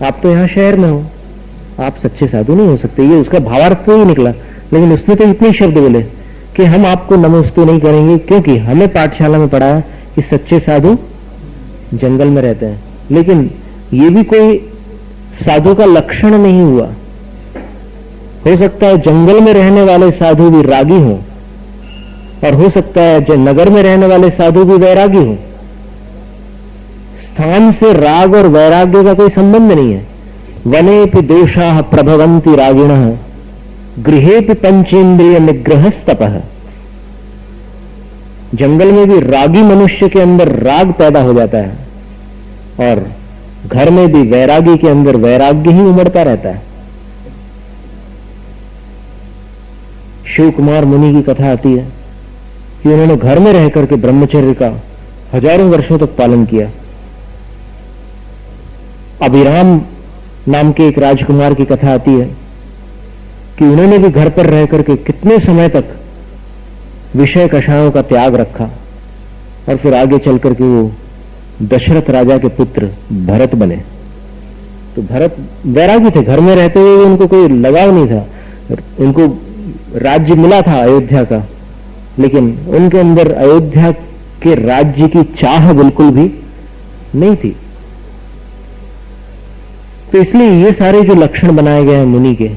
आप तो यहाँ शहर में हो, आप सच्चे साधु नहीं हो सकते। ये उसका भावार्थ तो ही निकला, लेकिन उसने तो इतने शब्द बोले कि हम आपको नमोस्तु नहीं करेंगे, क्योंकि हमें पाठशाला में पढ़ा है कि सच्चे साधु जंगल में रहते हैं। लेकिन ये भी कोई साधु का लक्षण नहीं हुआ। हो सकता है जंगल में रहने वाले साधु भी रागी हों, और हो सकता है जो नगर में रहने वाले साधु भी वैरागी हों। स्थान से राग और वैराग्य का कोई संबंध नहीं है। वनेपि दोषाः प्रभवन्ति रागिणः, गृहेपि पंचेन्द्रिय निग्रहस्तपः। जंगल में भी रागी मनुष्य के अंदर राग पैदा हो जाता है, और घर में भी वैरागी के अंदर वैराग्य ही उमड़ता रहता है। शिव कुमार मुनि की कथा आती है कि उन्होंने घर में रह करके ब्रह्मचर्य का हजारों वर्षों तक पालन किया। अभिराम नाम के एक राजकुमार की कथा आती है कि उन्होंने भी घर पर रह करके कितने समय तक विषय कषायों का त्याग रखा, और फिर आगे चल करके वो दशरथ राजा के पुत्र भरत बने। तो भरत वैरागी थे, घर में रहते हुए उनको कोई लगाव नहीं था। उनको राज्य मिला था अयोध्या का, लेकिन उनके अंदर अयोध्या के राज्य की चाह बिल्कुल भी नहीं थी। तो इसलिए ये सारे जो लक्षण बनाए गए हैं मुनि के,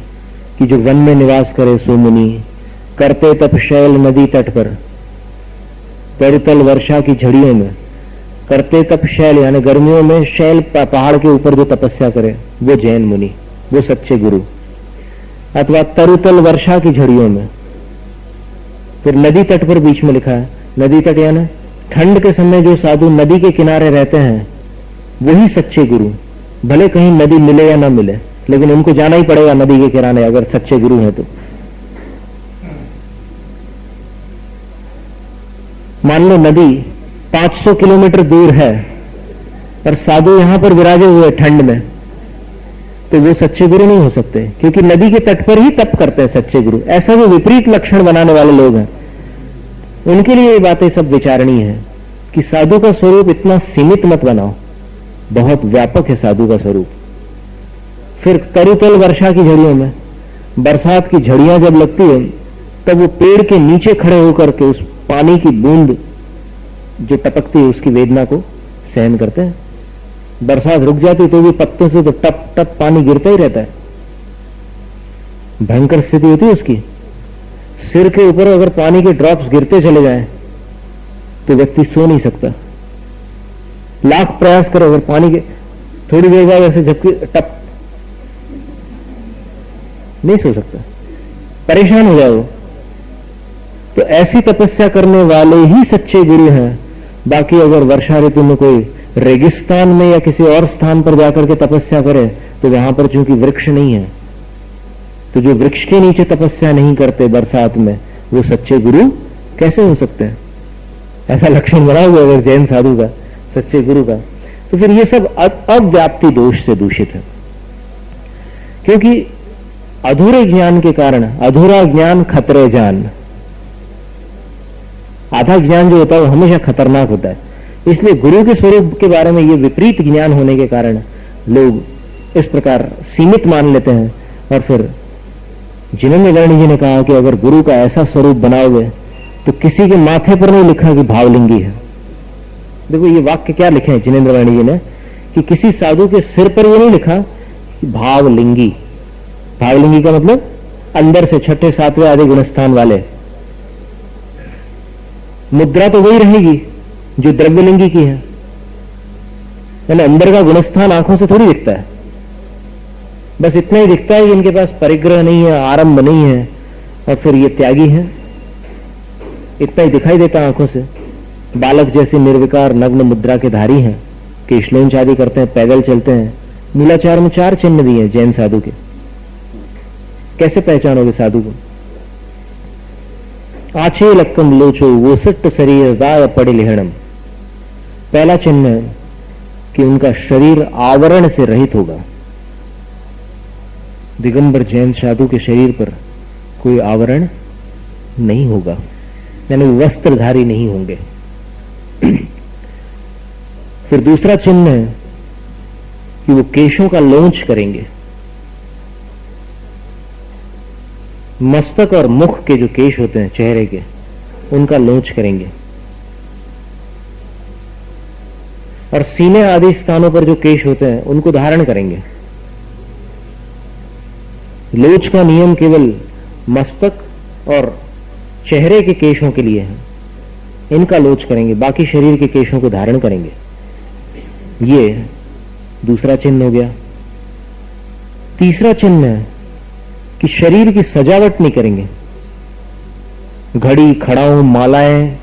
कि जो वन में निवास करे सो मुनि, करते तप शैल नदी तट पर, तरुतल वर्षा की झड़ियों में। करते तप शैल यानी गर्मियों में शैल पहाड़ के ऊपर जो तपस्या करे वो जैन मुनि, वो सच्चे गुरु। अथवा तरुतल वर्षा की झड़ियों में। फिर नदी तट पर बीच में लिखा है, नदी तट यानी ठंड के समय जो साधु नदी के किनारे रहते हैं वही सच्चे गुरु। भले कहीं नदी मिले या ना मिले, लेकिन उनको जाना ही पड़ेगा नदी के किनारे, अगर सच्चे गुरु हैं तो। मान लो नदी 500 किलोमीटर दूर है और साधु यहां पर विराजे हुए ठंड में, तो वो सच्चे गुरु नहीं हो सकते, क्योंकि नदी के तट पर ही तप करते हैं सच्चे गुरु। ऐसा वो विपरीत लक्षण बनाने वाले लोग हैं, उनके लिए ये बातें सब विचारणीय है कि साधु का स्वरूप इतना सीमित मत बनाओ, बहुत व्यापक है साधु का स्वरूप। फिर तरुतल वर्षा की झड़ियों में, बरसात की झड़ियां जब लगती है तब वो पेड़ के नीचे खड़े होकर के उस पानी की बूंद जो टपकती है उसकी वेदना को सहन करते हैं। बरसात रुक जाती तो भी पत्तों से तो टप टप पानी गिरता ही रहता है, भयंकर स्थिति होती है उसकी। सिर के ऊपर अगर पानी के ड्रॉप्स गिरते चले जाएं तो व्यक्ति सो नहीं सकता। लाख प्रयास करो, अगर पानी के थोड़ी देर बाद ऐसे झपकी टप, नहीं सो सकता, परेशान हो जाओ। तो ऐसी तपस्या करने वाले ही सच्चे गुरु हैं। बाकी अगर वर्षा ऋतु में कोई रेगिस्तान में या किसी और स्थान पर जाकर के तपस्या करे तो वहां पर चूंकि वृक्ष नहीं है, तो जो वृक्ष के नीचे तपस्या नहीं करते बरसात में, वो सच्चे गुरु कैसे हो सकते हैं? ऐसा लक्षण बना हुआ अगर जैन साधु का, सच्चे गुरु का, तो फिर ये सब अव्याप्ति दोष से दूषित है। क्योंकि अधूरे ज्ञान के कारण, अधूरा ज्ञान खतरे जान, आधा ज्ञान जो होता है वो हमेशा खतरनाक होता है। इसलिए गुरु के स्वरूप के बारे में ये विपरीत ज्ञान होने के कारण लोग इस प्रकार सीमित मान लेते हैं। और फिर जिनेंद्र वर्णी जी ने कहा कि अगर गुरु का ऐसा स्वरूप बनाओगे तो किसी के माथे पर नहीं लिखा कि भावलिंगी है। देखो ये वाक्य क्या लिखे हैं जिनेंद्र वर्णी जी ने, कि किसी साधु के सिर पर ये नहीं लिखा कि भावलिंगी। भावलिंगी का मतलब अंदर से छठे सातवें आदि गुणस्थान वाले। मुद्रा तो वही रहेगी जो द्रव्यलिंगी की है, यानी अंदर का गुणस्थान आंखों से थोड़ी दिखता है। बस इतना ही दिखता है कि इनके पास परिग्रह नहीं है, आरंभ नहीं है, और फिर ये त्यागी है, इतना ही दिखाई देता है आंखों से। बालक जैसी निर्विकार नग्न मुद्रा के धारी हैं, केशलोंच आदि करते हैं, पैदल चलते हैं। मूलाचार में 4 चिन्ह दिए हैं जैन साधु के। कैसे पहचानोगे साधु को? आछे लक्कम लोचो वो सट्ट शरीर राय पड़े लिहणम। पहला चिन्ह है कि उनका शरीर आवरण से रहित होगा। दिगंबर जैन साधु के शरीर पर कोई आवरण नहीं होगा, यानी वस्त्रधारी नहीं होंगे। फिर दूसरा चिन्ह है कि वो केशों का लोंच करेंगे। मस्तक और मुख के जो केश होते हैं चेहरे के, उनका लोंच करेंगे, और सीने आदि स्थानों पर जो केश होते हैं उनको धारण करेंगे। लोच का नियम केवल मस्तक और चेहरे के केशों के लिए है, इनका लोच करेंगे, बाकी शरीर के केशों को धारण करेंगे। ये दूसरा चिन्ह हो गया। तीसरा चिन्ह है कि शरीर की सजावट नहीं करेंगे। घड़ी, खड़ाऊ, मालाएं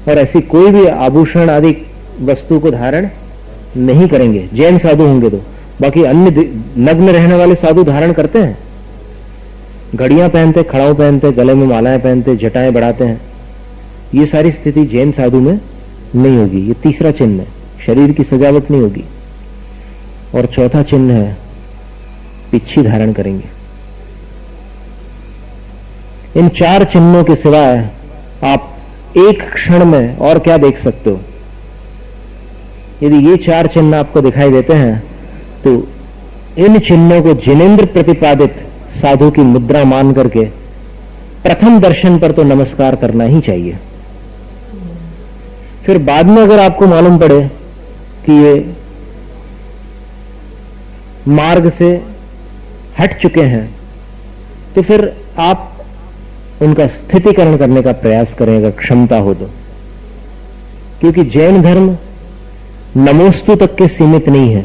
और ऐसी कोई भी आभूषण आदि वस्तु को धारण नहीं करेंगे, जैन साधु होंगे तो। बाकी अन्य नग्न रहने वाले साधु धारण करते हैं, घड़ियां पहनते, खड़ाऊ पहनते, गले में मालाएं पहनते, जटाएं बढ़ाते हैं। ये सारी स्थिति जैन साधु में नहीं होगी। ये तीसरा चिन्ह है, शरीर की सजावट नहीं होगी। और चौथा चिन्ह है पिच्छी धारण करेंगे। इन चार चिन्हों के सिवाय आप एक क्षण में और क्या देख सकते हो? यदि ये चार चिन्ह आपको दिखाई देते हैं तो इन चिन्हों को जिनेंद्र प्रतिपादित साधु की मुद्रा मान करके प्रथम दर्शन पर तो नमस्कार करना ही चाहिए। फिर बाद में अगर आपको मालूम पड़े कि ये मार्ग से हट चुके हैं तो फिर आप उनका स्थितिकरण करने का प्रयास करें अगर क्षमता हो तो। क्योंकि जैन धर्म नमोस्तु तक के सीमित नहीं है।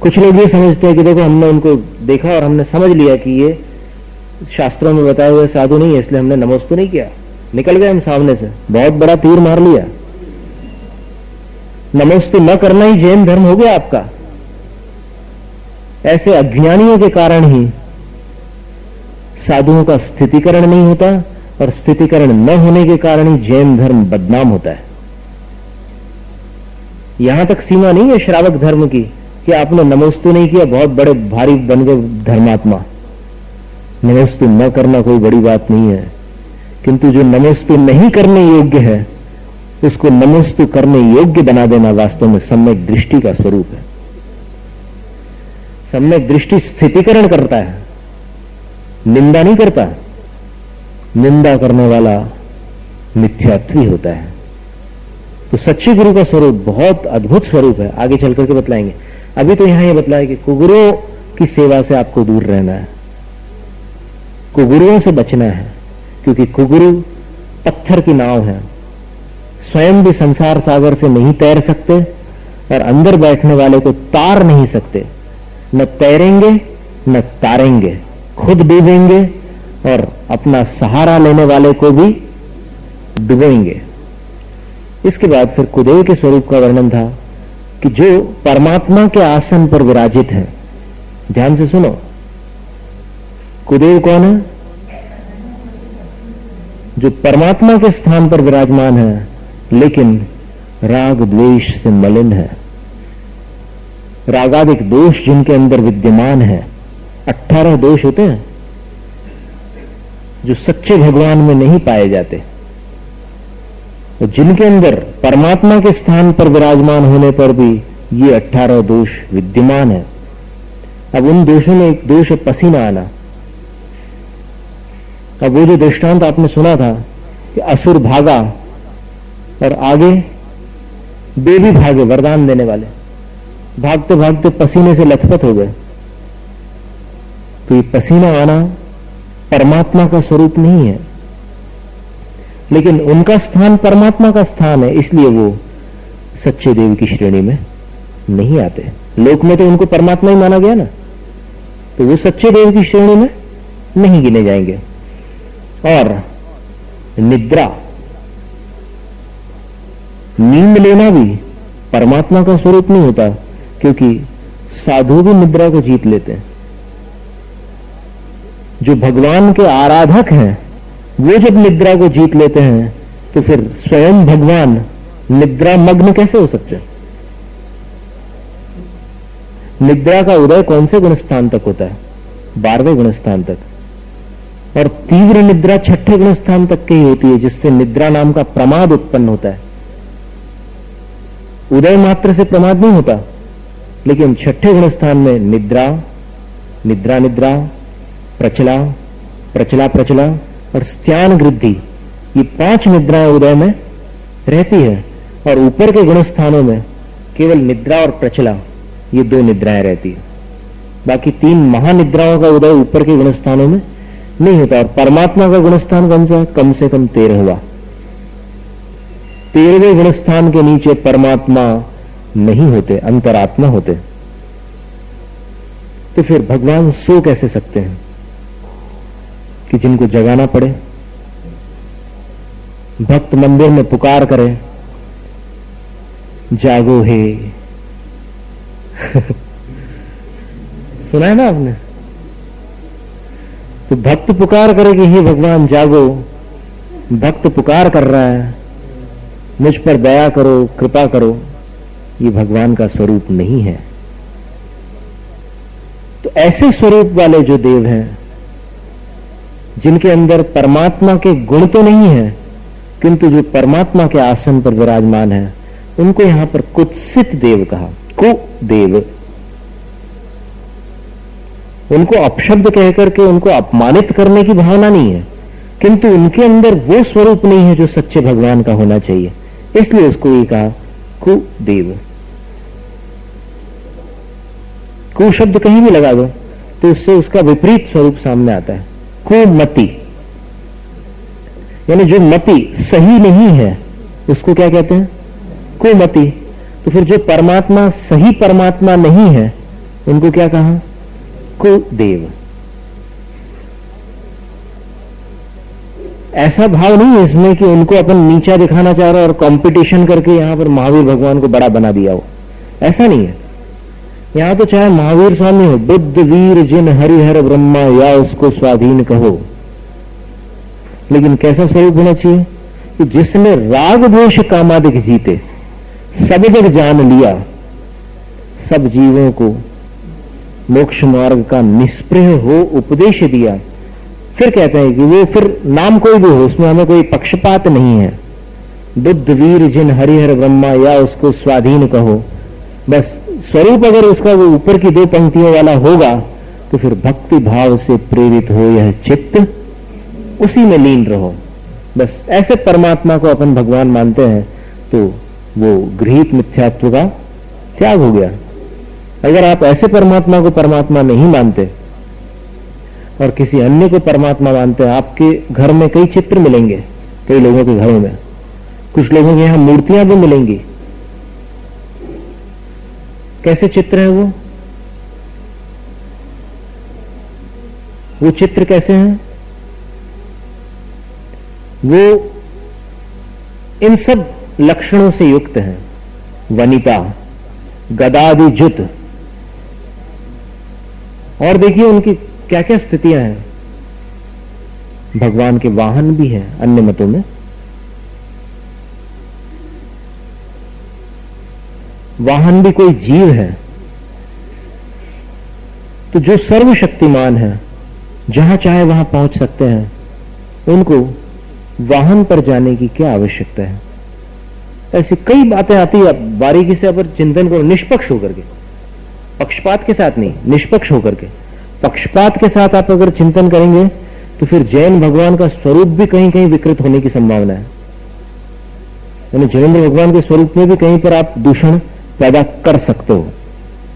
कुछ लोग ये समझते हैं कि देखो हमने उनको देखा और हमने समझ लिया कि ये शास्त्रों में बताए हुए साधु नहीं है, इसलिए हमने नमोस्तु नहीं किया, निकल गए हम सामने से, बहुत बड़ा तीर मार लिया। नमोस्तु न करना ही जैन धर्म हो गया आपका। ऐसे अज्ञानियों के कारण ही साधुओं का स्थितिकरण नहीं होता, और स्थितिकरण न होने के कारण ही जैन धर्म बदनाम होता है। यहां तक सीमा नहीं है श्रावक धर्म की कि आपने नमोस्तु नहीं किया, बहुत बड़े भारी बन गए धर्मात्मा। नमोस्तु न करना कोई बड़ी बात नहीं है, किंतु जो नमोस्तु नहीं करने योग्य है उसको नमोस्तु करने योग्य बना देना वास्तव में सम्यक दृष्टि का स्वरूप है। सम्यक दृष्टि स्थितिकरण करता है, निंदा नहीं करता। निंदा करने वाला मिथ्यात्वी होता है। तो सच्चे गुरु का स्वरूप बहुत अद्भुत स्वरूप है, आगे चल करके बतलाएंगे। अभी तो यहां ये बतलाया कि कुगुरों की सेवा से आपको दूर रहना है, कुगुरुओं से बचना है, क्योंकि कुगुरु पत्थर की नाव है, स्वयं भी संसार सागर से नहीं तैर सकते और अंदर बैठने वाले को तार नहीं सकते। न तैरेंगे न तारेंगे, खुद डूबेंगे और अपना सहारा लेने वाले को भी डुबोएंगे। इसके बाद फिर कुदेव के स्वरूप का वर्णन था कि जो परमात्मा के आसन पर विराजित है। ध्यान से सुनो, कुदेव कौन है? जो परमात्मा के स्थान पर विराजमान है लेकिन राग द्वेष से मलिन है। रागादिक दोष जिनके अंदर विद्यमान है, 18 दोष होते हैं जो सच्चे भगवान में नहीं पाए जाते, तो जिनके अंदर परमात्मा के स्थान पर विराजमान होने पर भी ये 18 दोष विद्यमान है। अब उन दोषों में एक दोष है पसीना आना। अब वो जो दृष्टांत आपने सुना था कि असुर भागा और आगे देवी भागे, वरदान देने वाले, भागते भागते पसीने से लथपथ हो गए। तो ये पसीना आना परमात्मा का स्वरूप नहीं है, लेकिन उनका स्थान परमात्मा का स्थान है, इसलिए वो सच्चे देव की श्रेणी में नहीं आते। लोक में तो उनको परमात्मा ही माना गया ना, तो वो सच्चे देव की श्रेणी में नहीं गिने जाएंगे। और निद्रा, नींद लेना भी परमात्मा का स्वरूप नहीं होता, क्योंकि साधु भी निद्रा को जीत लेते हैं। जो भगवान के आराधक हैं वो जब निद्रा को जीत लेते हैं तो फिर स्वयं भगवान निद्रा मग्न कैसे हो सकते हैं? निद्रा का उदय कौन से गुणस्थान तक होता है? 12वें गुणस्थान तक। और तीव्र निद्रा 6ठे गुणस्थान तक की होती है, जिससे निद्रा नाम का प्रमाद उत्पन्न होता है। उदय मात्र से प्रमाद नहीं होता, लेकिन छठे गुण स्थान में निद्रा, निद्रा निद्रा, प्रचला, प्रचला प्रचला और स्त्यान वृद्धि, ये 5 निद्राएं उदय में रहती है। और ऊपर के गुण स्थानों में केवल निद्रा और प्रचला, ये 2 निद्राएं रहती है। बाकी 3 महानिद्राओं का उदय ऊपर के गुण स्थानों में नहीं होता। और परमात्मा का गुण स्थान कौन सा है? कम से कम 13वां। 13वें गुण स्थान के नीचे परमात्मा नहीं होते, अंतरात्मा होते। तो फिर भगवान सो कैसे सकते हैं कि जिनको जगाना पड़े? भक्त मंदिर में पुकार करे, जागो हे। सुना है ना आपने? तो भक्त पुकार करे कि हे भगवान जागो। भक्त पुकार कर रहा है, मुझ पर दया करो, कृपा करो, ये भगवान का स्वरूप नहीं है। तो ऐसे स्वरूप वाले जो देव हैं, जिनके अंदर परमात्मा के गुण तो नहीं है, किंतु जो परमात्मा के आसन पर विराजमान है, उनको यहां पर कुत्सित देव कहा, कुदेव। उनको अपशब्द कहकर के उनको अपमानित करने की भावना नहीं है, किंतु उनके अंदर वो स्वरूप नहीं है जो सच्चे भगवान का होना चाहिए, इसलिए उसको ये कहा कुदेव। कु शब्द कहीं भी लगा दो तो उससे उसका विपरीत स्वरूप सामने आता है। कुमति, यानी जो मति सही नहीं है उसको क्या कहते हैं? कुमति। तो फिर जो परमात्मा सही परमात्मा नहीं है उनको क्या कहा? कुदेव। ऐसा भाव नहीं है इसमें कि उनको अपन नीचा दिखाना चाह रहे और कंपटीशन करके यहां पर महावीर भगवान को बड़ा बना दिया हो, ऐसा नहीं है। यहां तो चाहे महावीर स्वामी हो, बुद्ध वीर जिन हरिहर ब्रह्मा या उसको स्वाधीन कहो, लेकिन कैसा स्वरूप होना चाहिए कि जिसने राग द्वेष कामादिक जीते, सब जग जान लिया, सब जीवों को मोक्ष मार्ग का निष्प्रह हो उपदेश दिया। फिर कहते हैं कि वो फिर नाम कोई भी हो, उसमें हमें कोई पक्षपात नहीं है। बुद्ध वीर जिन हरिहर ब्रह्मा या उसको स्वाधीन कहो, बस स्वरूप अगर उसका वो ऊपर की 2 पंक्तियों वाला होगा तो फिर भक्ति भाव से प्रेरित हो यह चित्त, उसी में लीन रहो। बस ऐसे परमात्मा को अपन भगवान मानते हैं तो वो गृहीत मिथ्यात्व का त्याग हो गया। अगर आप ऐसे परमात्मा को परमात्मा नहीं मानते और किसी अन्य को परमात्मा मानते हैं, आपके घर में कई चित्र मिलेंगे, कई लोगों के घरों में, कुछ लोगों के यहां मूर्तियां भी मिलेंगी। कैसे चित्र है वो चित्र कैसे हैं? वो इन सब लक्षणों से युक्त हैं। वनिता, गदादिजुत, और देखिए उनकी क्या क्या स्थितियां हैं। भगवान के वाहन भी हैं अन्य मतों में। वाहन भी कोई जीव है। तो जो सर्वशक्तिमान है, जहां चाहे वहां पहुंच सकते हैं, उनको वाहन पर जाने की क्या आवश्यकता है? ऐसी कई बातें आती है, बारीकी से अगर चिंतन करो, निष्पक्ष होकर के, पक्षपात के साथ नहीं, निष्पक्ष होकर के। पक्षपात के साथ आप अगर चिंतन करेंगे तो फिर जैन भगवान का स्वरूप भी कहीं कहीं विकृत होने की संभावना है। यानी जैनेन्द्र भगवान के स्वरूप में भी कहीं पर आप दूषण पैदा कर सकते हो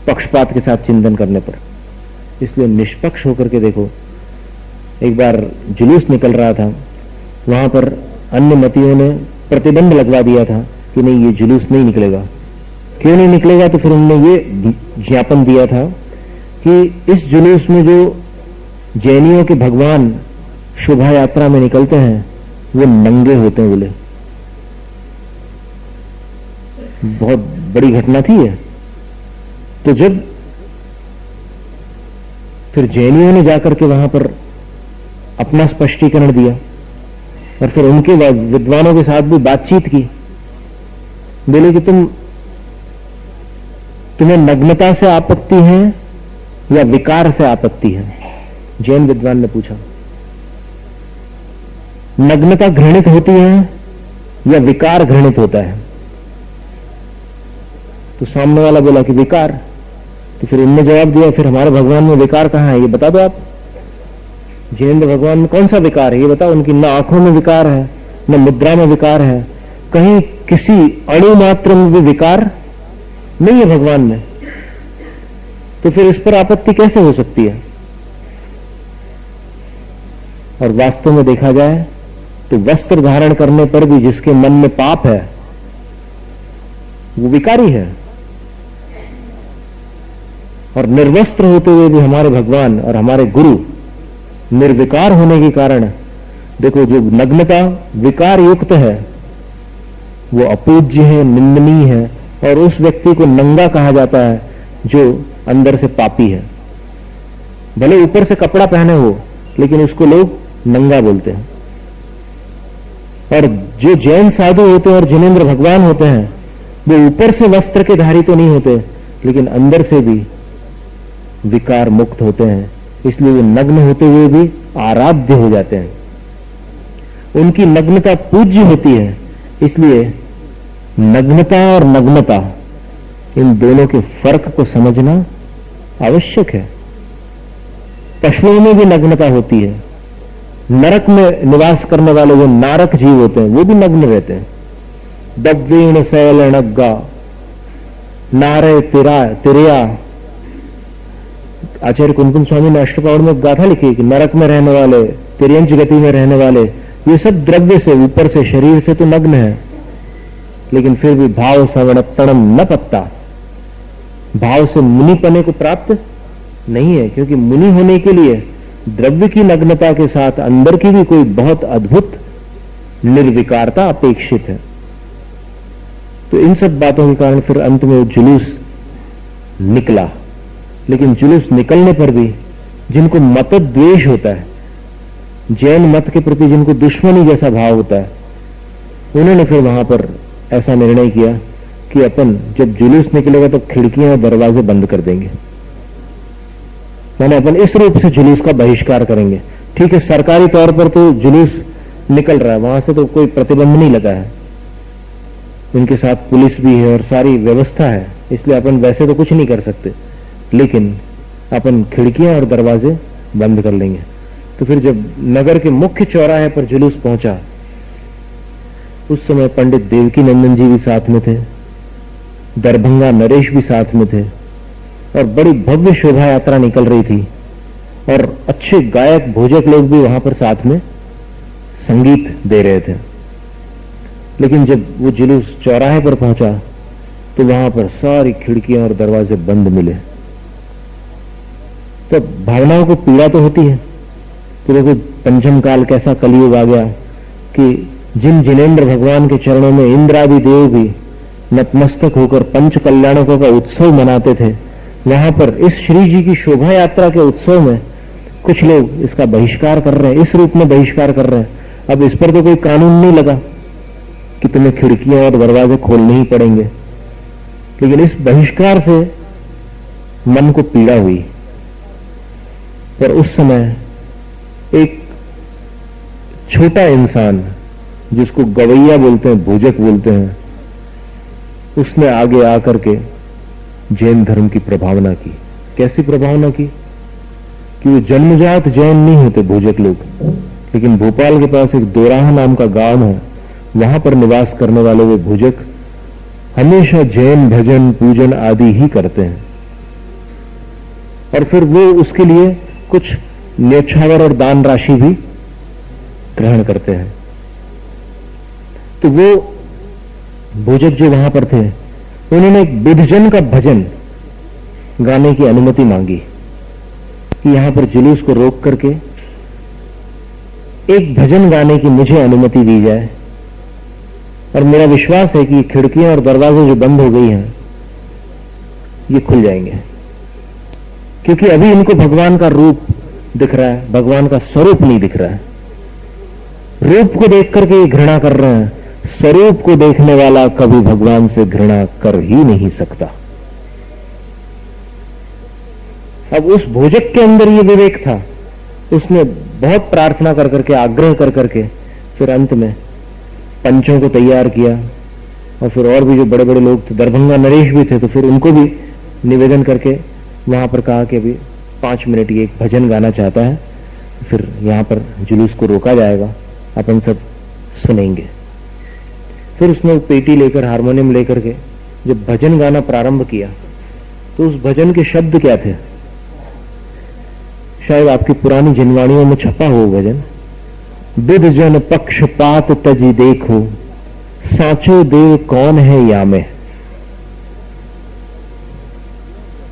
पक्षपात के साथ चिंतन करने पर। इसलिए निष्पक्ष होकर के देखो। एक बार जुलूस निकल रहा था, वहां पर अन्य मतियों ने प्रतिबंध लगवा दिया था कि नहीं, ये जुलूस नहीं निकलेगा। क्यों नहीं निकलेगा? तो फिर उन्होंने ये ज्ञापन दिया था कि इस जुलूस में जो जैनियों के भगवान शोभा यात्रा में निकलते हैं वो नंगे होते हैं। बोले बहुत बड़ी घटना थी ये। तो जब फिर जैनियों ने जाकर के वहां पर अपना स्पष्टीकरण दिया और फिर उनके विद्वानों के साथ भी बातचीत की, बोले कि तुम्हें नग्नता से आपत्ति है या विकार से आपत्ति है? जैन विद्वान ने पूछा। नग्नता घृणित होती है या विकार घृणित होता है? तो सामने वाला बोला कि विकार। तो फिर उनने जवाब दिया, फिर हमारे भगवान में विकार कहाँ है, ये बता दो आप। जिनेंद्र भगवान में कौन सा विकार है ये बताओ। उनकी न आंखों में विकार है, न मुद्रा में विकार है, कहीं किसी अणु मात्र में भी विकार नहीं है भगवान में। तो फिर इस पर आपत्ति कैसे हो सकती है? और वास्तव में देखा जाए तो वस्त्र धारण करने पर भी जिसके मन में पाप है वो विकारी है, और निर्वस्त्र होते हुए भी हमारे भगवान और हमारे गुरु निर्विकार होने के कारण, देखो जो नग्नता विकार युक्त है वो अपूज्य है, निंदनीय है, और उस व्यक्ति को नंगा कहा जाता है जो अंदर से पापी है। भले ऊपर से कपड़ा पहने हो लेकिन उसको लोग नंगा बोलते हैं। और जो जैन साधु होते हैं और जिनेंद्र भगवान होते हैं वो ऊपर से वस्त्र के धारी तो नहीं होते लेकिन अंदर से भी विकार मुक्त होते हैं, इसलिए वो नग्न होते हुए भी आराध्य हो जाते हैं। उनकी नग्नता पूज्य होती है, इसलिए नग्नता और नग्नता इन दोनों के फर्क को समझना आवश्यक है। पशुओं में भी नग्नता होती है। नरक में निवास करने वाले जो नारक जीव होते हैं वो भी नग्न रहते हैं। दव्वीण शैल नग्गा नारे तिरिया। आचार्य कुंकुम स्वामी ने अष्टपावड़ में गाथा लिखी कि नरक में रहने वाले, तिर्यंच गति में रहने वाले, ये सब द्रव्य से, ऊपर से, शरीर से तो नग्न है, लेकिन फिर भी भाव सवणत्तणम न पत्ता, भाव से मुनिपने को प्राप्त नहीं है। क्योंकि मुनि होने के लिए द्रव्य की नग्नता के साथ अंदर की भी कोई बहुत अद्भुत निर्विकारता अपेक्षित है। तो इन सब बातों के कारण फिर अंत में जुलूस निकला। लेकिन जुलूस निकलने पर भी जिनको मत द्वेष होता है, जैन मत के प्रति जिनको दुश्मनी जैसा भाव होता है, उन्होंने फिर वहां पर ऐसा निर्णय किया कि अपन जब जुलूस निकलेगा तो खिड़कियां और दरवाजे बंद कर देंगे, माने अपन इस रूप से जुलूस का बहिष्कार करेंगे। ठीक है, सरकारी तौर पर तो जुलूस निकल रहा है, वहां से तो कोई प्रतिबंध नहीं लगा है, उनके साथ पुलिस भी है और सारी व्यवस्था है, इसलिए अपन वैसे तो कुछ नहीं कर सकते, लेकिन अपन खिड़कियां और दरवाजे बंद कर लेंगे। तो फिर जब नगर के मुख्य चौराहे पर जुलूस पहुंचा, उस समय पंडित देवकी नंदन जी भी साथ में थे, दरभंगा नरेश भी साथ में थे, और बड़ी भव्य शोभा यात्रा निकल रही थी, और अच्छे गायक भोजक लोग भी वहां पर साथ में संगीत दे रहे थे। लेकिन जब वो जुलूस चौराहे पर पहुंचा तो वहां पर सारी खिड़कियां और दरवाजे बंद मिले। तो भावनाओं को पीड़ा तो होती है कि देखो पंचम काल कैसा कलयुग आ गया कि जिन जिनेंद्र भगवान के चरणों में इंद्र आदि देव भी नतमस्तक होकर पंच कल्याणकों का उत्सव मनाते थे, वहां पर इस श्री जी की शोभा यात्रा के उत्सव में कुछ लोग इसका बहिष्कार कर रहे हैं, इस रूप में बहिष्कार कर रहे हैं। अब इस पर तो कोई कानून नहीं लगा कि तुम्हें खिड़कियां और दरवाजे खोलने ही पड़ेंगे, लेकिन इस बहिष्कार से मन को पीड़ा हुई। पर उस समय एक छोटा इंसान जिसको गवैया बोलते हैं, भोजक बोलते हैं, उसने आगे आकर के जैन धर्म की प्रभावना की। कैसी प्रभावना की कि वो जन्मजात जैन नहीं होते भोजक लोग, लेकिन भोपाल के पास एक दोराहा नाम का गांव है, वहां पर निवास करने वाले वे भोजक हमेशा जैन भजन पूजन आदि ही करते हैं, और फिर वो उसके लिए कुछ न्योछावर और दान राशि भी ग्रहण करते हैं। तो वो भोजक जो वहां पर थे, उन्होंने एक विधजन का भजन गाने की अनुमति मांगी कि यहां पर जुलूस को रोक करके एक भजन गाने की मुझे अनुमति दी जाए, और मेरा विश्वास है कि खिड़कियां और दरवाजे जो बंद हो गई हैं ये खुल जाएंगे, क्योंकि अभी इनको भगवान का रूप दिख रहा है, भगवान का स्वरूप नहीं दिख रहा है। रूप को देख करके ये घृणा कर रहे हैं, स्वरूप को देखने वाला कभी भगवान से घृणा कर ही नहीं सकता। अब उस भोजक के अंदर ये विवेक था, उसने बहुत प्रार्थना कर करके, आग्रह कर करके फिर अंत में पंचों को तैयार किया, और फिर और भी जो बड़े बड़े लोग थे, दरभंगा नरेश भी थे, तो फिर उनको भी निवेदन करके वहां पर कहा कि अभी 5 मिनट ये एक भजन गाना चाहता है, फिर यहां पर जुलूस को रोका जाएगा, अपन सब सुनेंगे। फिर उसने पेटी लेकर, हारमोनियम लेकर के जब भजन गाना प्रारंभ किया तो उस भजन के शब्द क्या थे? शायद आपकी पुरानी जिनवाणियों में छपा हो भजन, विध जन पक्षपात तजी देखो, साचो देव कौन है या में।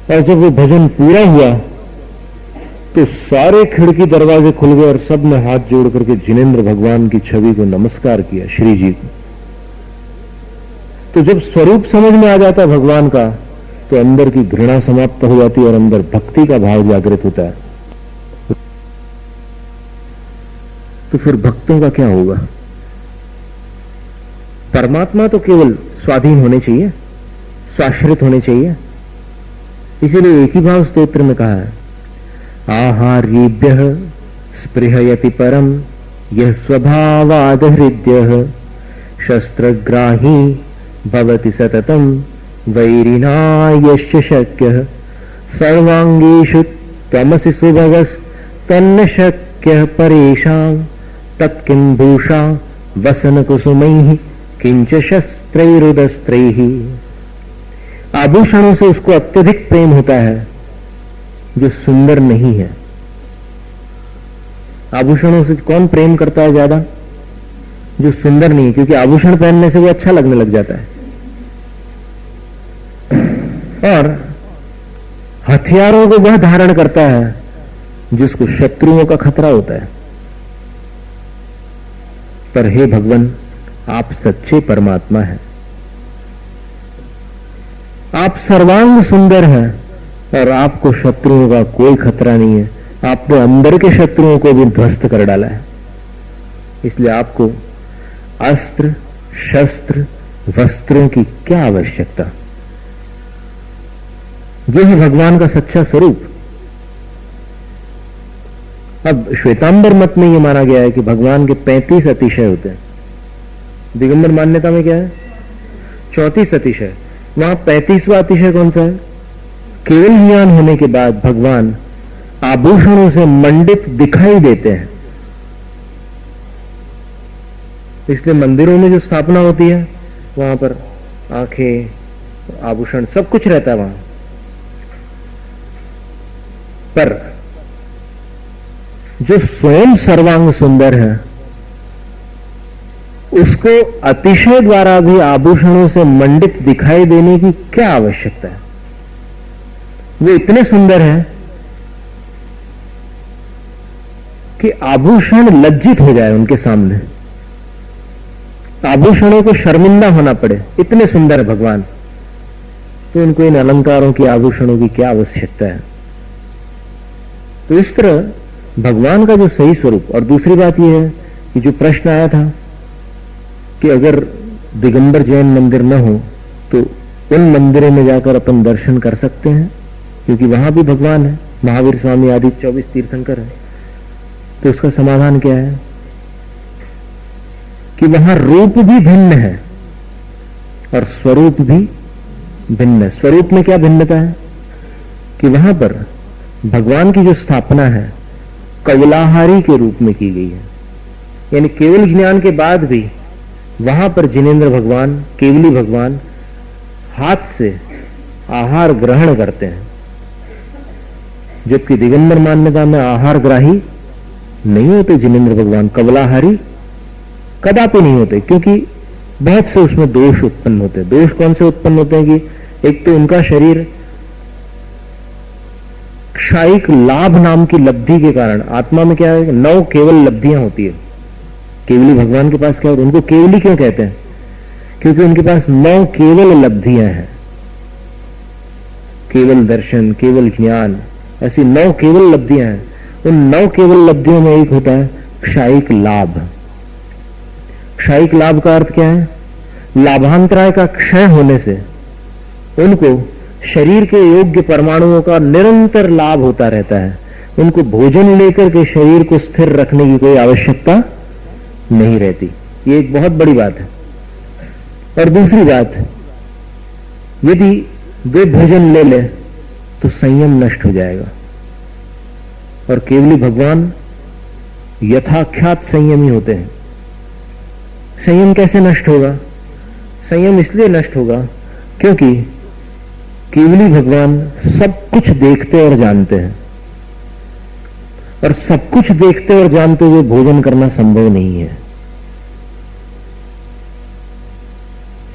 और जब वो भजन पूरा हुआ तो सारे खिड़की दरवाजे खुल गए और सब ने हाथ जोड़ करके जिनेंद्र भगवान की छवि को नमस्कार किया, श्री जी को। तो जब स्वरूप समझ में आ जाता है भगवान का, तो अंदर की घृणा समाप्त हो जाती है और अंदर भक्ति का भाव जागृत होता है। तो फिर भक्तों का क्या होगा? परमात्मा तो केवल स्वाधीन होने चाहिए, स्वाश्रित होने चाहिए। इसीलिए एक ही भाव स्तोत्र में कहा है, आहार्येभ्यः स्पृहयति परम यह स्वभावाद हृदयः, शस्त्रग्राही भवति सततम वैरिणा यस्य शक्यः, सर्वांगेषु त्वमसि सुभगस्तन्न शक्यः परेषां, तत्किं भूषा वसन कुसुमैः किंच शस्त्रैरुदस्त्रैः। आभूषणों से उसको अत्यधिक प्रेम होता है जो सुंदर नहीं है। आभूषणों से कौन प्रेम करता है ज्यादा? जो सुंदर नहीं है, क्योंकि आभूषण पहनने से वो अच्छा लगने लग जाता है। और हथियारों को वह धारण करता है जिसको शत्रुओं का खतरा होता है। पर हे भगवान, आप सच्चे परमात्मा हैं, आप सर्वांग सुंदर हैं और आपको शत्रुओं का कोई खतरा नहीं है। आपने अंदर के शत्रुओं को भी ध्वस्त कर डाला है। इसलिए आपको अस्त्र शस्त्र वस्त्रों की क्या आवश्यकता? यह है भगवान का सच्चा स्वरूप। अब श्वेतांबर मत में यह माना गया है कि भगवान के 35 अतिशय होते हैं। दिगंबर मान्यता में क्या है? 34 अतिशय। वहां 35वां अतिशय कौन सा है? केवल ज्ञान होने के बाद भगवान आभूषणों से मंडित दिखाई देते हैं। इसलिए मंदिरों में जो स्थापना होती है वहां पर आंखें, आभूषण सब कुछ रहता है वहां। पर जो स्वयं सर्वांग सुंदर है उसको अतिशय द्वारा भी आभूषणों से मंडित दिखाई देने की क्या आवश्यकता है? वो इतने सुंदर हैं कि आभूषण लज्जित हो जाए उनके सामने, आभूषणों को शर्मिंदा होना पड़े, इतने सुंदर है भगवान। तो उनको इन अलंकारों की, आभूषणों की क्या आवश्यकता है? तो इस तरह भगवान का जो सही स्वरूप। और दूसरी बात यह है कि जो प्रश्न आया था कि अगर दिगंबर जैन मंदिर न हो तो उन मंदिरों में जाकर अपन दर्शन कर सकते हैं, क्योंकि वहां भी भगवान है, महावीर स्वामी आदि 24 तीर्थंकर है। तो उसका समाधान क्या है कि वहां रूप भी भिन्न है और स्वरूप भी भिन्न है। स्वरूप में क्या भिन्नता है कि वहां पर भगवान की जो स्थापना है कवलाहारी के रूप में की गई है, यानी केवल ज्ञान के बाद भी वहां पर जिनेंद्र भगवान, केवली भगवान हाथ से आहार ग्रहण करते हैं, जबकि दिगंबर मान्यता में आहार ग्राही नहीं होते जिनेंद्र भगवान, कवलाहारी कदापि नहीं होते, क्योंकि बहुत से उसमें दोष उत्पन्न होते हैं। दोष कौन से उत्पन्न होते हैं कि एक तो उनका शरीर क्षायिक लाभ नाम की लब्धि के कारण, आत्मा में क्या है, 9 केवल लब्धियां होती है। केवली भगवान के पास क्या होता है? उनको केवली क्यों कहते हैं? क्योंकि उनके पास 9 केवल लब्धियां हैं। केवल दर्शन, केवल ज्ञान, ऐसी 9 केवल लब्धियां हैं। उन 9 केवल लब्धियों में एक होता है क्षायिक लाभ। क्षायिक लाभ का अर्थ क्या है? लाभांतराय का क्षय होने से उनको शरीर के योग्य परमाणुओं का निरंतर लाभ होता रहता है। उनको भोजन लेकर के शरीर को स्थिर रखने की कोई आवश्यकता नहीं रहती। ये एक बहुत बड़ी बात है। और दूसरी बात, यदि वे भोजन ले ले तो संयम नष्ट हो जाएगा। और केवली भगवान यथाख्यात संयमी होते हैं। संयम कैसे नष्ट होगा? संयम इसलिए नष्ट होगा क्योंकि केवली भगवान सब कुछ देखते और जानते हैं, और सब कुछ देखते और जानते हुए भोजन करना संभव नहीं है।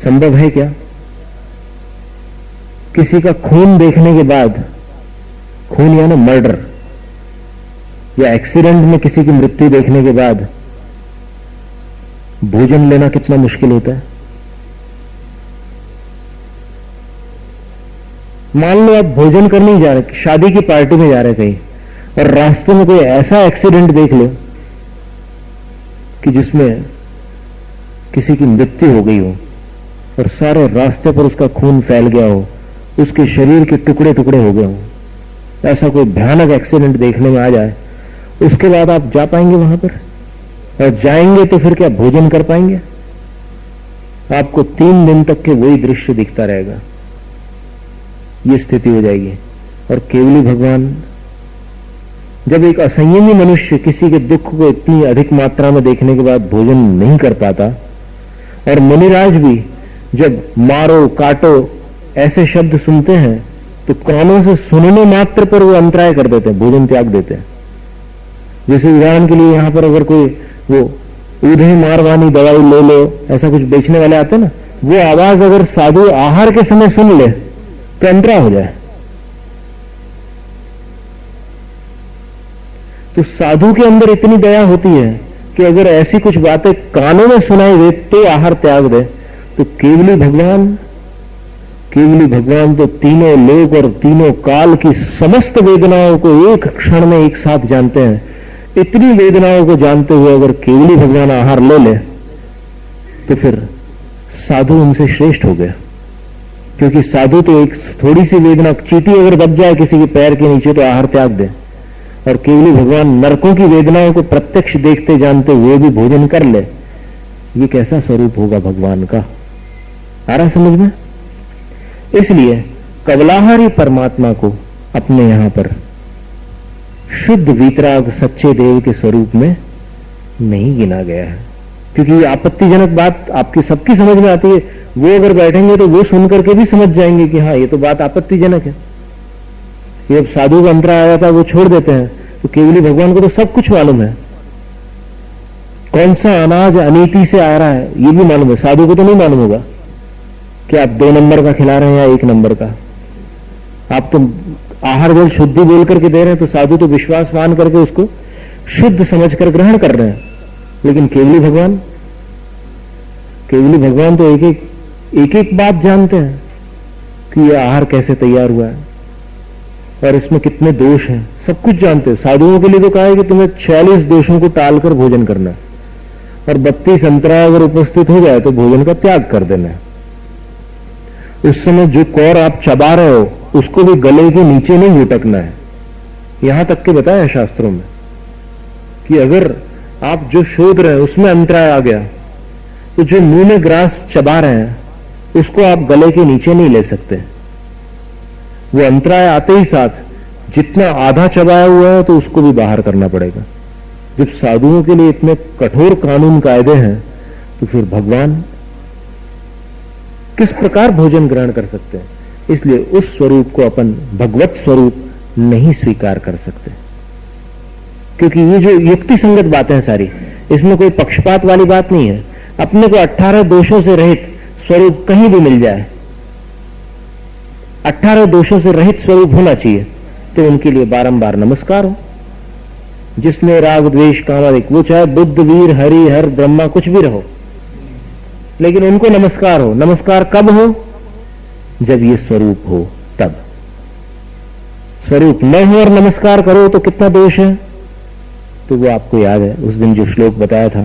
संभव है क्या? किसी का खून देखने के बाद, खून यानी मर्डर या एक्सीडेंट में किसी की मृत्यु देखने के बाद भोजन लेना कितना मुश्किल होता है। मान लो आप भोजन करने जा रहे, शादी की पार्टी में जा रहे कहीं, और रास्ते में कोई ऐसा एक्सीडेंट देख लो कि जिसमें किसी की मृत्यु हो गई हो और सारे रास्ते पर उसका खून फैल गया हो, उसके शरीर के टुकड़े टुकड़े हो गए हो, ऐसा कोई भयानक एक्सीडेंट देखने में आ जाए, उसके बाद आप जा पाएंगे वहां पर? और जाएंगे तो फिर क्या भोजन कर पाएंगे? आपको 3 दिन तक के वही दृश्य दिखता रहेगा। ये स्थिति हो जाएगी। और केवली भगवान, जब एक असंयमी मनुष्य किसी के दुख को इतनी अधिक मात्रा में देखने के बाद भोजन नहीं कर पाता, और मुनिराज भी जब मारो काटो ऐसे शब्द सुनते हैं तो कानों से सुनने मात्र पर वो अंतराय कर देते हैं, भोजन त्याग देते हैं। जैसे उदाहरण के लिए यहां पर अगर कोई वो ऊधे मारवानी दवाई ले लो, ऐसा कुछ बेचने वाले आते हैं ना, वो आवाज अगर साधु आहार के समय सुन ले तो अंतराय हो जाए। तो साधु के अंदर इतनी दया होती है कि अगर ऐसी कुछ बातें कानों में सुनाई दे तो आहार त्याग दे। तो केवली भगवान तो तीनों लोक और तीनों काल की समस्त वेदनाओं को एक क्षण में एक साथ जानते हैं। इतनी वेदनाओं को जानते हुए अगर केवली भगवान आहार ले ले तो फिर साधु उनसे श्रेष्ठ हो गया। क्योंकि साधु तो एक थोड़ी सी वेदना, चींटी अगर दब जाए किसी के पैर के नीचे तो आहार त्याग दे, और केवली भगवान नरकों की वेदनाओं को प्रत्यक्ष देखते जानते हुए भी भोजन कर ले। ये कैसा स्वरूप होगा भगवान का? आ रहा समझ में? इसलिए कवलाहारी परमात्मा को अपने यहां पर शुद्ध वीतराग सच्चे देव के स्वरूप में नहीं गिना गया है। क्योंकि ये आपत्तिजनक बात आपकी सबकी समझ में आती है। वो अगर बैठेंगे तो वो सुन करके भी समझ जाएंगे कि हाँ ये तो बात आपत्तिजनक है। ये अब साधु का अंतरा आया था वो छोड़ देते हैं, तो केवली भगवान को तो सब कुछ मालूम है। कौन सा अनाज अनीति से आ रहा है ये भी मालूम है, साधु को तो नहीं मालूम होगा कि आप 2 नंबर का खिला रहे हैं या 1 नंबर का। आप तो आहार जल शुद्धि बोल करके दे रहे हैं, तो साधु तो विश्वास मान करके उसको शुद्ध समझकर ग्रहण कर रहे हैं। लेकिन केवली भगवान तो एक एक बात जानते हैं कि यह आहार कैसे तैयार हुआ है और इसमें कितने दोष हैं, सब कुछ जानते हैं। साधुओं के लिए तो कहा है कि तुम्हें 46 दोषों को टालकर भोजन करना है, और 32 अंतराय अगर उपस्थित हो जाए तो भोजन का त्याग कर देना है। उस समय जो कौर आप चबा रहे हो उसको भी गले के नीचे नहीं घुटकना है। यहां तक के बताया है शास्त्रों में कि अगर आप जो शोध रहे हैं उसमें अंतराय आ गया तो जो मुंह में ग्रास चबा रहे हैं उसको आप गले के नीचे नहीं ले सकते। वो अंतराय आते ही साथ जितना आधा चबाया हुआ है तो उसको भी बाहर करना पड़ेगा। जब साधुओं के लिए इतने कठोर कानून कायदे हैं तो फिर भगवान किस प्रकार भोजन ग्रहण कर सकते हैं? इसलिए उस स्वरूप को अपन भगवत स्वरूप नहीं स्वीकार कर सकते। क्योंकि ये जो युक्ति संगत बातें हैं सारी, इसमें कोई पक्षपात वाली बात नहीं है। अपने को 18 दोषों से रहित स्वरूप कहीं भी मिल जाए, 18 दोषों से रहित स्वरूप होना चाहिए, तो उनके लिए बारंबार नमस्कार हो। जिसने राग द्वेष कामादिक, वो चाहे बुद्ध वीर हरि हर ब्रह्मा कुछ भी रहो, लेकिन उनको नमस्कार हो। नमस्कार कब हो? जब ये स्वरूप हो तब। स्वरूप न हो और नमस्कार करो तो कितना दोष है। तो वो आपको याद है उस दिन जो श्लोक बताया था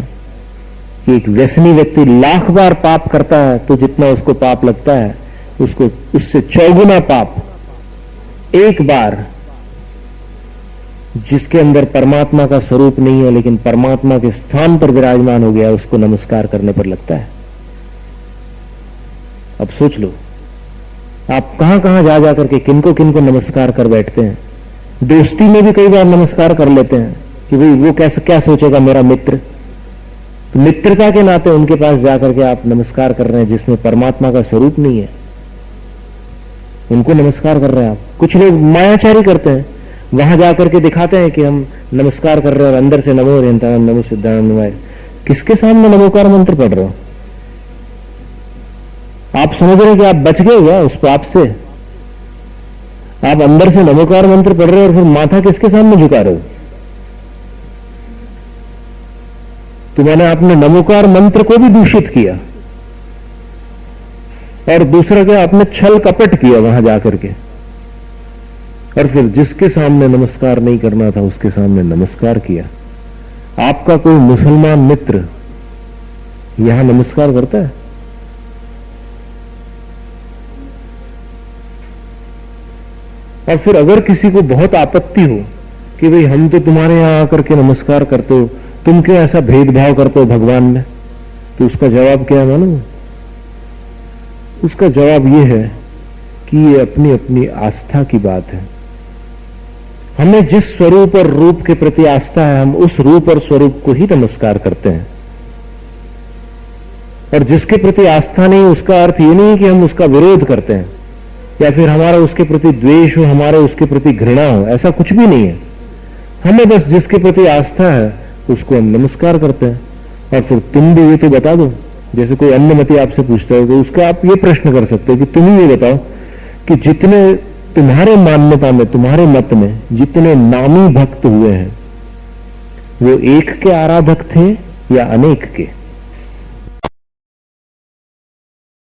कि एक व्यसनी व्यक्ति लाख बार पाप करता है तो जितना उसको पाप लगता है उसको उससे 4 गुना पाप एक बार जिसके अंदर परमात्मा का स्वरूप नहीं है लेकिन परमात्मा के स्थान पर विराजमान हो गया उसको नमस्कार करने पर लगता है। अब सोच लो, आप कहां कहां जा जा करके किनको किनको नमस्कार कर बैठते हैं। दोस्ती में भी कई बार नमस्कार कर लेते हैं कि भाई वो कैसे क्या सोचेगा मेरा मित्र, तो मित्रता के नाते उनके पास जाकर के आप नमस्कार कर रहे हैं जिसमें परमात्मा का स्वरूप नहीं है, उनको नमस्कार कर रहे हैं आप। कुछ लोग मायाचारी करते हैं, वहां जाकर के दिखाते हैं कि हम नमस्कार कर रहे हैं और अंदर से नमो हरिहंतानंद नमो सिद्धानंद नमः। किसके सामने नमोकार मंत्र पढ़ रहे हो? आप समझ रहे हैं कि आप बच गए क्या उस पाप से? आप अंदर से नमोकार मंत्र पढ़ रहे हो और फिर माथा किसके सामने झुका रहे हो? तो मैंने आपने नमोकार मंत्र को भी दूषित किया और दूसरा क्या, आपने छल कपट किया वहां जाकर के, और फिर जिसके सामने नमस्कार नहीं करना था उसके सामने नमस्कार किया। आपका कोई मुसलमान मित्र यहां नमस्कार करता है? और फिर अगर किसी को बहुत आपत्ति हो कि भाई हम तो तुम्हारे यहां आकर के नमस्कार करते हो, तुम क्यों ऐसा भेदभाव करते हो भगवान में, तो उसका जवाब क्या है मालूम? उसका जवाब यह है कि ये अपनी अपनी आस्था की बात है। हमें जिस स्वरूप और रूप के प्रति आस्था है हम उस रूप और स्वरूप को ही नमस्कार करते हैं, और जिसके प्रति आस्था नहीं उसका अर्थ ये नहीं कि हम उसका विरोध करते हैं या फिर हमारा उसके प्रति द्वेष हो, हमारा उसके प्रति घृणा हो, ऐसा कुछ भी नहीं है। हमें बस जिसके प्रति आस्था है उसको हम नमस्कार करते हैं। और फिर तुम भी ये तो बता दो, जैसे कोई अन्नमति आपसे पूछता है तो उसका आप ये प्रश्न कर सकते हो कि तुम ही ये बताओ कि जितने तुम्हारे मान्यता में, तुम्हारे मत में जितने नामी भक्त हुए हैं वो एक के आराधक थे या अनेक के?